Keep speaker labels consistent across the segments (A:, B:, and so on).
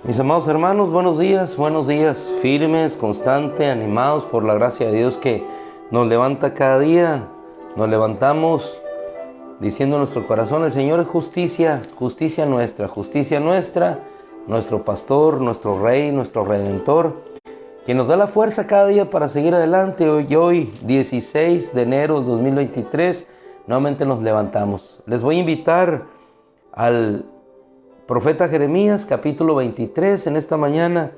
A: Mis amados hermanos, buenos días, firmes, constantes, animados por la gracia de Dios que nos levanta cada día. Nos levantamos diciendo en nuestro corazón: el Señor es justicia, justicia nuestra, nuestro pastor, nuestro rey, nuestro redentor, quien nos da la fuerza cada día para seguir adelante. Hoy 16 de enero de 2023, nuevamente nos levantamos. Les voy a invitar al profeta Jeremías, capítulo 23, en esta mañana.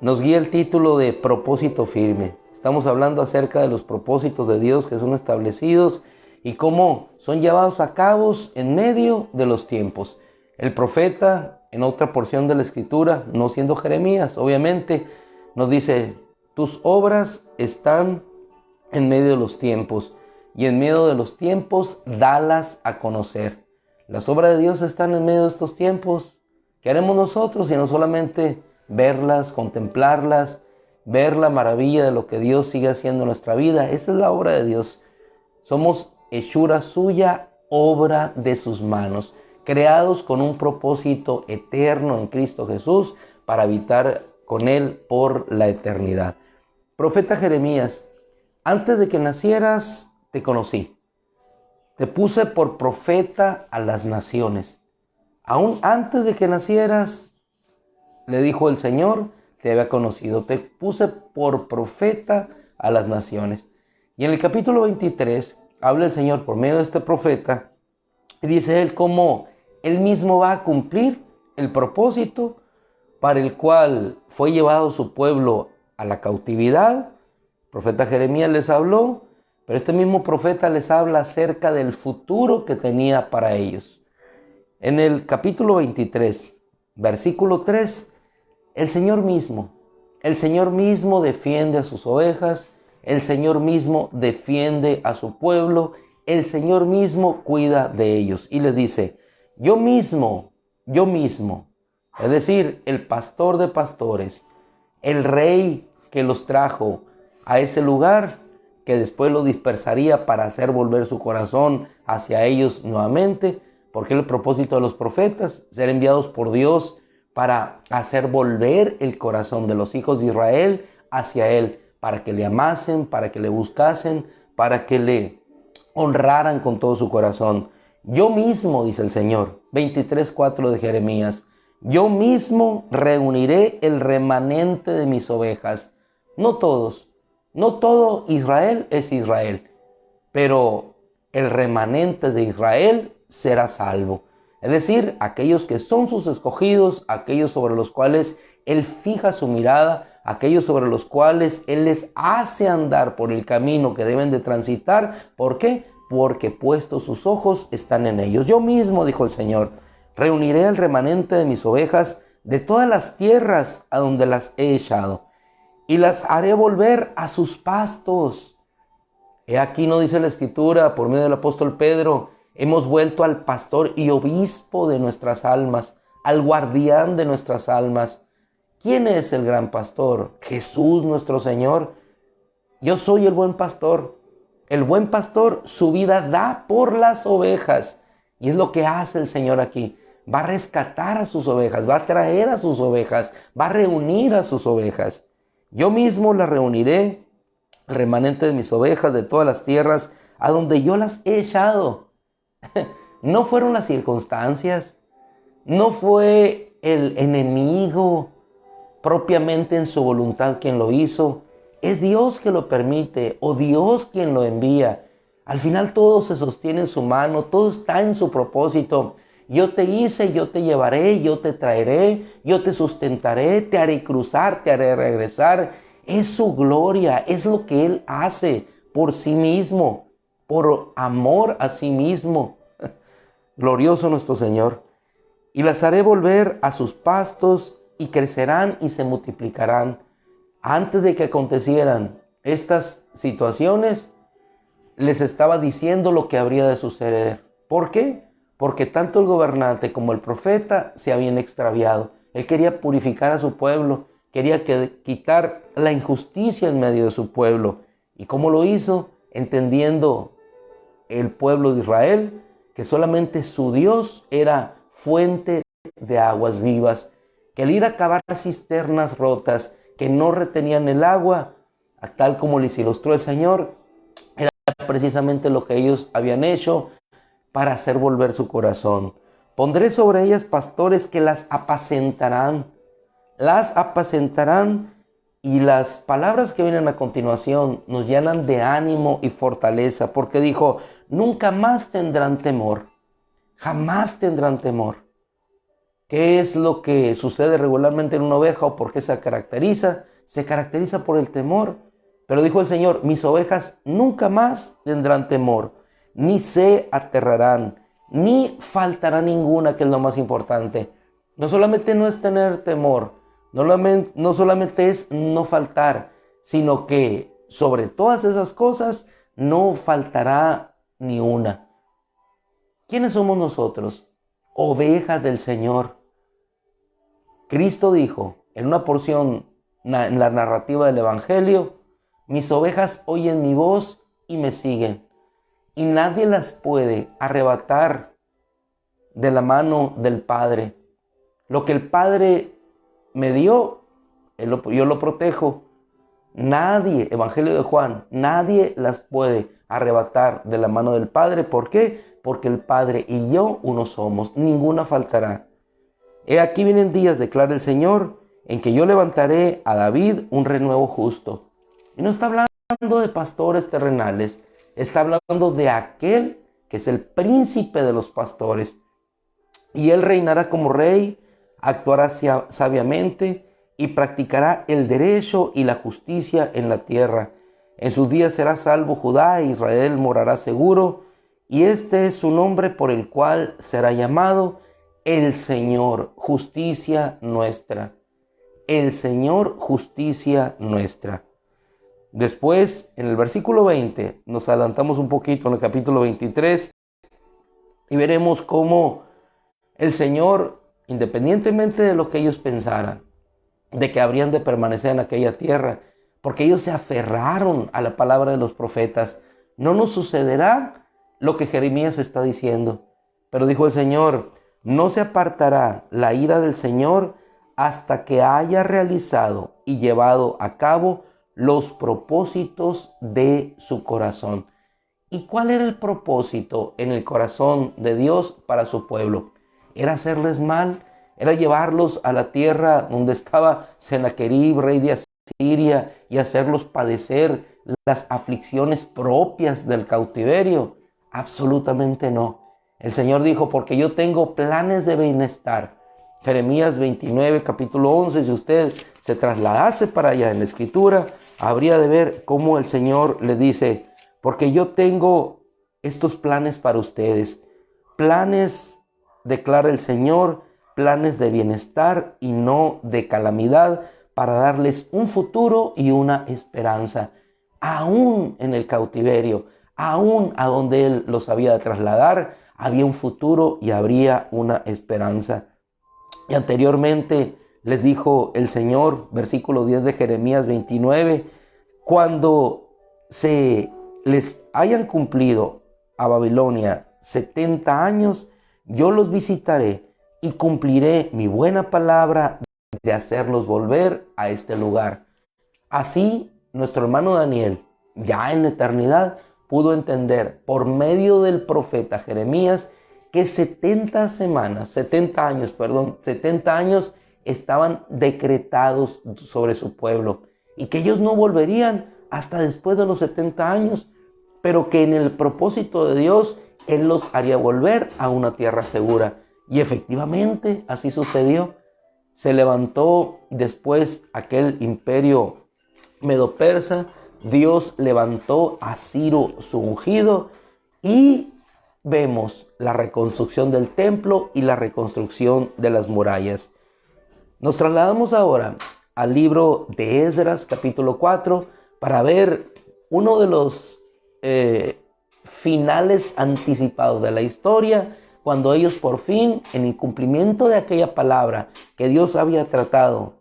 A: Nos guía el título de propósito firme. Estamos hablando acerca de los propósitos de Dios que son establecidos y cómo son llevados a cabo en medio de los tiempos. El profeta, en otra porción de la escritura, no siendo Jeremías, obviamente, nos dice: tus obras están en medio de los tiempos, y en medio de los tiempos dalas a conocer. Las obras de Dios están en medio de estos tiempos. ¿Qué haremos nosotros si no solamente verlas, contemplarlas, ver la maravilla de lo que Dios sigue haciendo en nuestra vida? Esa es la obra de Dios. Somos hechura suya, obra de sus manos, creados con un propósito eterno en Cristo Jesús para habitar con Él por la eternidad. Profeta Jeremías, antes de que nacieras te conocí. Te puse por profeta a las naciones. Aún antes de que nacieras, le dijo el Señor, te había conocido. Te puse por profeta a las naciones. Y en el capítulo 23 habla el Señor por medio de este profeta y dice Él cómo Él mismo va a cumplir el propósito para el cual fue llevado su pueblo a la cautividad. El profeta Jeremías les habló, pero este mismo profeta les habla acerca del futuro que tenía para ellos. En el capítulo 23, versículo 3, el Señor mismo defiende a sus ovejas, el Señor mismo defiende a su pueblo, el Señor mismo cuida de ellos. Y les dice: yo mismo, es decir, el pastor de pastores, el rey que los trajo a ese lugar, que después lo dispersaría para hacer volver su corazón hacia ellos nuevamente, porque el propósito de los profetas, ser enviados por Dios para hacer volver el corazón de los hijos de Israel hacia Él, para que le amasen, para que le buscasen, para que le honraran con todo su corazón. Yo mismo, dice el Señor, 23:4 de Jeremías, yo mismo reuniré el remanente de mis ovejas. No todos, no todo Israel es Israel, pero el remanente de Israel será salvo. Es decir, aquellos que son sus escogidos, aquellos sobre los cuales Él fija su mirada, aquellos sobre los cuales Él les hace andar por el camino que deben de transitar. ¿Por qué? Porque puestos sus ojos están en ellos. Yo mismo, dijo el Señor, reuniré el remanente de mis ovejas de todas las tierras a donde las he echado, y las haré volver a sus pastos. He aquí, no dice la Escritura, por medio del apóstol Pedro, hemos vuelto al pastor y obispo de nuestras almas, al guardián de nuestras almas. ¿Quién es el gran pastor? Jesús nuestro Señor. Yo soy el buen pastor. El buen pastor su vida da por las ovejas. Y es lo que hace el Señor aquí. Va a rescatar a sus ovejas, va a traer a sus ovejas, va a reunir a sus ovejas. Yo mismo las reuniré, el remanente de mis ovejas de todas las tierras a donde yo las he echado. No fueron las circunstancias, no fue el enemigo propiamente en su voluntad quien lo hizo. Es Dios que lo permite, o Dios quien lo envía. Al final todo se sostiene en su mano, todo está en su propósito. Yo te hice, yo te llevaré, yo te traeré, yo te sustentaré, te haré cruzar, te haré regresar. Es su gloria, es lo que Él hace por sí mismo, por amor a sí mismo. Glorioso nuestro Señor. Y las haré volver a sus pastos y crecerán y se multiplicarán. Antes de que acontecieran estas situaciones, les estaba diciendo lo que habría de suceder. ¿Por qué? Porque tanto el gobernante como el profeta se habían extraviado. Él quería purificar a su pueblo, quería quitar la injusticia en medio de su pueblo. ¿Y cómo lo hizo? Entendiendo el pueblo de Israel que solamente su Dios era fuente de aguas vivas. que el ir a cavar cisternas rotas que no retenían el agua, tal como les ilustró el Señor, era precisamente lo que ellos habían hecho para hacer volver su corazón. Pondré sobre ellas pastores que las apacentarán, y las palabras que vienen a continuación nos llenan de ánimo y fortaleza, porque dijo, nunca más tendrán temor, jamás tendrán temor. ¿Qué es lo que sucede regularmente en una oveja o por qué se caracteriza? Se caracteriza por el temor. Pero dijo el Señor, mis ovejas nunca más tendrán temor, ni se aterrarán, ni faltará ninguna, que es lo más importante. No solamente no es tener temor, no solamente es no faltar, sino que sobre todas esas cosas no faltará ni una. ¿Quiénes somos nosotros? Ovejas del Señor. Cristo dijo en una porción en la narrativa del Evangelio, mis ovejas oyen mi voz y me siguen, y nadie las puede arrebatar de la mano del Padre. Lo que el Padre me dio, yo lo protejo. Nadie, Evangelio de Juan, nadie las puede arrebatar de la mano del Padre. ¿Por qué? Porque el Padre y yo uno somos, ninguna faltará. He aquí vienen días, declara el Señor, en que yo levantaré a David un renuevo justo. Y no está hablando de pastores terrenales, está hablando de aquel que es el príncipe de los pastores. Y él reinará como rey, actuará sabiamente y practicará el derecho y la justicia en la tierra. En sus días será salvo Judá e Israel morará seguro. Y este es su nombre por el cual será llamado el Señor, justicia nuestra. El Señor, justicia nuestra. Después, en el versículo 20, nos adelantamos un poquito en el capítulo 23 y veremos cómo el Señor, independientemente de lo que ellos pensaran, de que habrían de permanecer en aquella tierra, porque ellos se aferraron a la palabra de los profetas, no nos sucederá lo que Jeremías está diciendo. Pero dijo el Señor, no se apartará la ira del Señor hasta que haya realizado y llevado a cabo los propósitos de su corazón. ¿Y cuál era el propósito en el corazón de Dios para su pueblo? Era hacerles mal, era llevarlos a la tierra donde estaba Sennacherib, rey de Asiria, y hacerlos padecer las aflicciones propias del cautiverio. Absolutamente no. El Señor dijo, porque yo tengo planes de bienestar. Jeremías 29, capítulo 11, si usted se trasladase para allá en la Escritura, habría de ver cómo el Señor le dice, porque yo tengo estos planes para ustedes. Planes, declara el Señor, planes de bienestar y no de calamidad, para darles un futuro y una esperanza. Aún en el cautiverio, aún a donde Él los había de trasladar, había un futuro y habría una esperanza. Y anteriormente les dijo el Señor, versículo 10 de Jeremías 29, cuando se les hayan cumplido a Babilonia 70 años, yo los visitaré y cumpliré mi buena palabra de hacerlos volver a este lugar. Así, nuestro hermano Daniel, ya en la eternidad, pudo entender por medio del profeta Jeremías que 70 años estaban decretados sobre su pueblo y que ellos no volverían hasta después de los 70 años, pero que en el propósito de Dios Él los haría volver a una tierra segura. Y efectivamente así sucedió. Se levantó después aquel imperio medo-persa, Dios levantó a Ciro su ungido y vemos la reconstrucción del templo y la reconstrucción de las murallas. Nos trasladamos ahora al libro de Esdras, capítulo 4, para ver uno de los finales anticipados de la historia, cuando ellos por fin, en incumplimiento de aquella palabra que Dios había tratado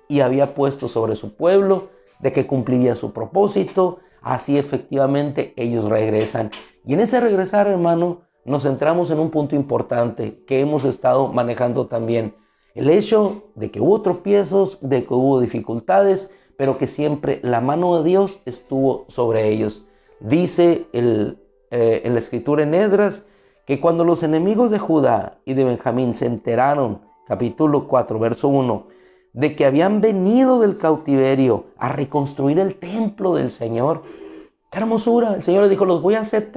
A: y había puesto sobre su pueblo, de que cumpliría su propósito, así efectivamente ellos regresan. Y en ese regresar, hermano, nos centramos en un punto importante que hemos estado manejando también. El hecho de que hubo tropiezos, de que hubo dificultades, pero que siempre la mano de Dios estuvo sobre ellos. Dice en la escritura en Esdras que cuando los enemigos de Judá y de Benjamín se enteraron, capítulo 4, verso 1, de que habían venido del cautiverio a reconstruir el templo del Señor, ¡qué hermosura! El Señor les dijo, los voy a hacer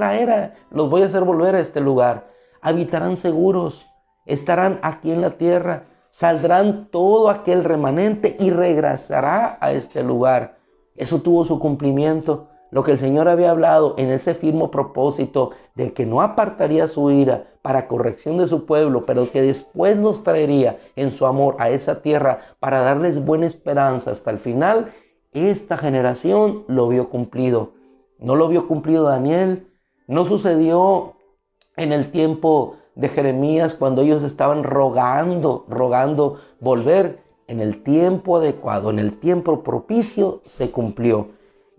A: los voy a hacer volver a este lugar. Habitarán seguros, estarán aquí en la tierra, saldrán todo aquel remanente y regresará a este lugar. Eso tuvo su cumplimiento. Lo que el Señor había hablado en ese firme propósito de que no apartaría su ira para corrección de su pueblo, pero que después los traería en su amor a esa tierra para darles buena esperanza hasta el final, esta generación lo vio cumplido. No lo vio cumplido Daniel, no sucedió en el tiempo de Jeremías cuando ellos estaban rogando volver. En el tiempo adecuado, en el tiempo propicio se cumplió.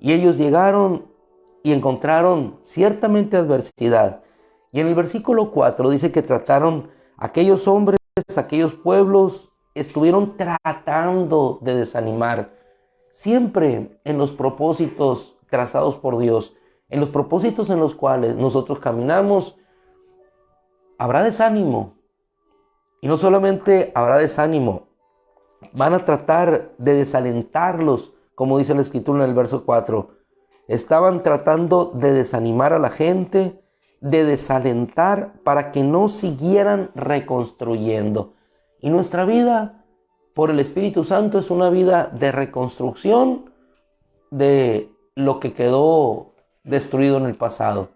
A: Y ellos llegaron y encontraron ciertamente adversidad. Y en el versículo 4 dice que trataron aquellos hombres, aquellos pueblos, estuvieron tratando de desanimar. Siempre en los propósitos trazados por Dios, en los propósitos en los cuales nosotros caminamos, habrá desánimo. Y no solamente habrá desánimo, van a tratar de desalentarlos, como dice la escritura en el verso 4. Estaban tratando de desanimar a la gente, de desalentar para que no siguieran reconstruyendo. Y nuestra vida, por el Espíritu Santo, es una vida de reconstrucción de lo que quedó destruido en el pasado.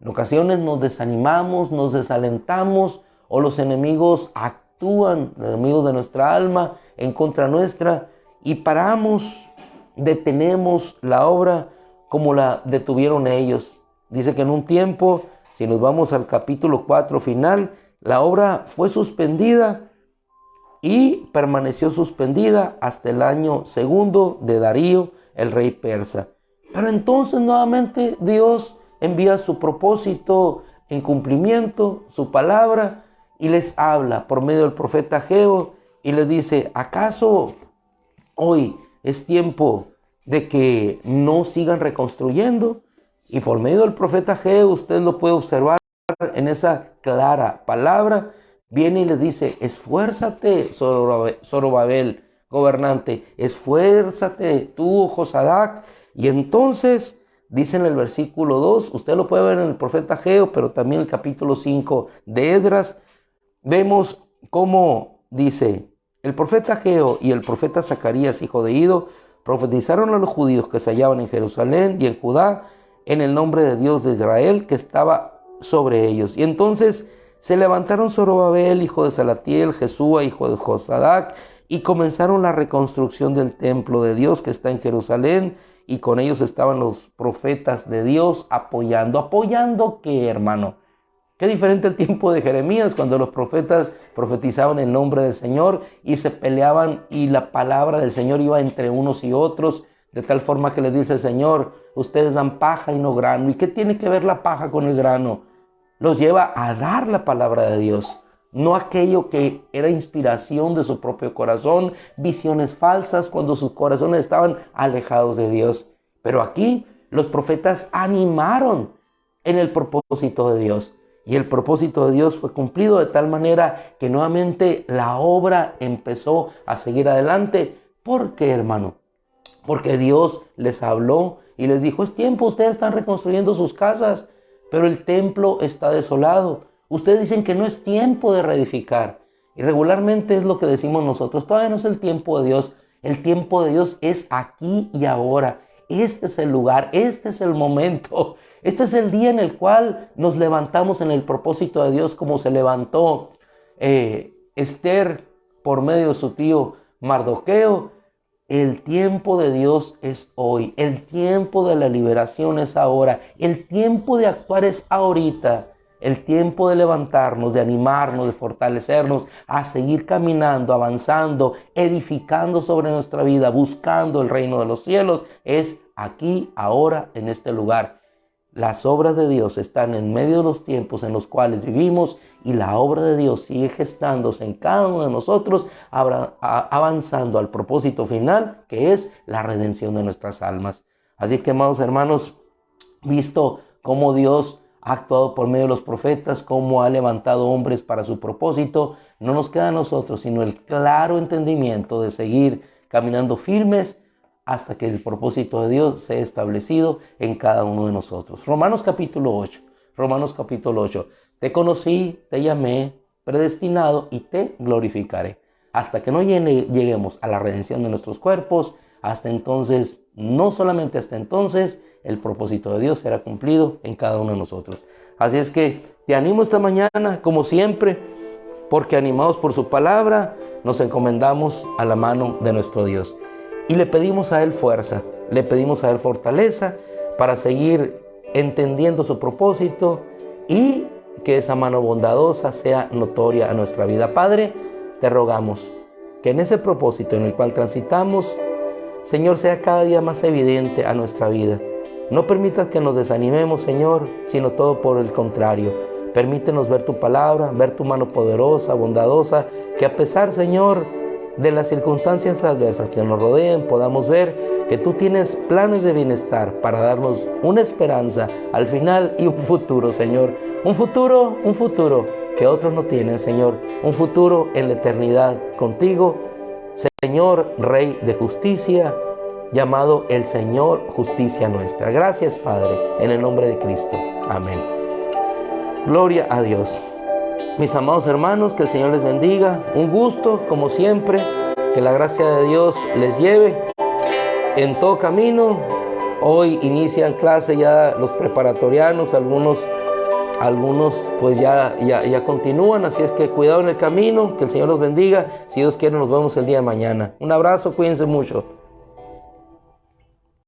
A: En ocasiones nos desanimamos, nos desalentamos, o los enemigos actúan, los enemigos de nuestra alma, en contra nuestra, y paramos, detenemos la obra como la detuvieron ellos. Dice que en un tiempo, si nos vamos al capítulo 4 final, la obra fue suspendida y permaneció suspendida hasta el año segundo de Darío, el rey persa. Pero entonces nuevamente Dios envía su propósito en cumplimiento, su palabra, y les habla por medio del profeta Ageo y les dice, ¿acaso hoy es tiempo de que no sigan reconstruyendo? Y por medio del profeta Ageo, usted lo puede observar en esa clara palabra, viene y le dice, esfuérzate, Zorobabel, gobernante, esfuérzate tú, Josadac. Y entonces, dice en el versículo 2, usted lo puede ver en el profeta Ageo, pero también el capítulo 5 de Esdras, vemos cómo dice, el profeta Ageo y el profeta Zacarías, hijo de Ido, profetizaron a los judíos que se hallaban en Jerusalén y en Judá, en el nombre de Dios de Israel, que estaba sobre ellos. Y entonces se levantaron Zorobabel, hijo de Salatiel, Jesúa, hijo de Josadac, y comenzaron la reconstrucción del templo de Dios que está en Jerusalén, y con ellos estaban los profetas de Dios apoyando. ¿Apoyando qué, hermano? Qué diferente el tiempo de Jeremías, cuando los profetas profetizaban en nombre del Señor y se peleaban y la palabra del Señor iba entre unos y otros, de tal forma que les dice el Señor, ustedes dan paja y no grano. ¿Y qué tiene que ver la paja con el grano? Los lleva a dar la palabra de Dios, no aquello que era inspiración de su propio corazón, visiones falsas cuando sus corazones estaban alejados de Dios. Pero aquí los profetas animaron en el propósito de Dios. Y el propósito de Dios fue cumplido de tal manera que nuevamente la obra empezó a seguir adelante. ¿Por qué, hermano? Porque Dios les habló y les dijo, es tiempo, ustedes están reconstruyendo sus casas, pero el templo está desolado. Ustedes dicen que no es tiempo de reedificar. Y regularmente es lo que decimos nosotros, todavía no es el tiempo de Dios. El tiempo de Dios es aquí y ahora. Este es el lugar, este es el momento. Este es el día en el cual nos levantamos en el propósito de Dios, como se levantó Esther por medio de su tío Mardoqueo. El tiempo de Dios es hoy. El tiempo de la liberación es ahora. El tiempo de actuar es ahorita. El tiempo de levantarnos, de animarnos, de fortalecernos, a seguir caminando, avanzando, edificando sobre nuestra vida, buscando el reino de los cielos, es aquí, ahora, en este lugar. las obras de Dios están en medio de los tiempos en los cuales vivimos y la obra de Dios sigue gestándose en cada uno de nosotros, avanzando al propósito final, que es la redención de nuestras almas. Así que, amados hermanos, visto cómo Dios ha actuado por medio de los profetas, cómo ha levantado hombres para su propósito, no nos queda a nosotros sino el claro entendimiento de seguir caminando firmes hasta que el propósito de Dios sea establecido en cada uno de nosotros. Romanos capítulo 8. Te conocí, te llamé, predestinado y te glorificaré. Hasta que no lleguemos a la redención de nuestros cuerpos, hasta entonces, no solamente hasta entonces, el propósito de Dios será cumplido en cada uno de nosotros. Así es que te animo esta mañana, como siempre, porque animados por su palabra, nos encomendamos a la mano de nuestro Dios. Y le pedimos a Él fuerza, le pedimos a Él fortaleza para seguir entendiendo su propósito y que esa mano bondadosa sea notoria a nuestra vida. Padre, te rogamos que en ese propósito en el cual transitamos, Señor, sea cada día más evidente a nuestra vida. No permitas que nos desanimemos, Señor, sino todo por el contrario. Permítenos ver tu palabra, ver tu mano poderosa, bondadosa, que a pesar, Señor, de las circunstancias adversas que nos rodeen, podamos ver que tú tienes planes de bienestar para darnos una esperanza al final y un futuro, Señor. Un futuro que otros no tienen, Señor. Un futuro en la eternidad contigo, Señor, Rey de justicia, llamado el Señor Justicia Nuestra. Gracias, Padre, en el nombre de Cristo. Amén. Gloria a Dios. Mis amados hermanos, que el Señor les bendiga. Un gusto, como siempre, que la gracia de Dios les lleve en todo camino. Hoy inician clase ya los preparatorianos, algunos pues ya continúan, así es que cuidado en el camino, que el Señor los bendiga. Si Dios quiere, nos vemos el día de mañana. Un abrazo, cuídense mucho.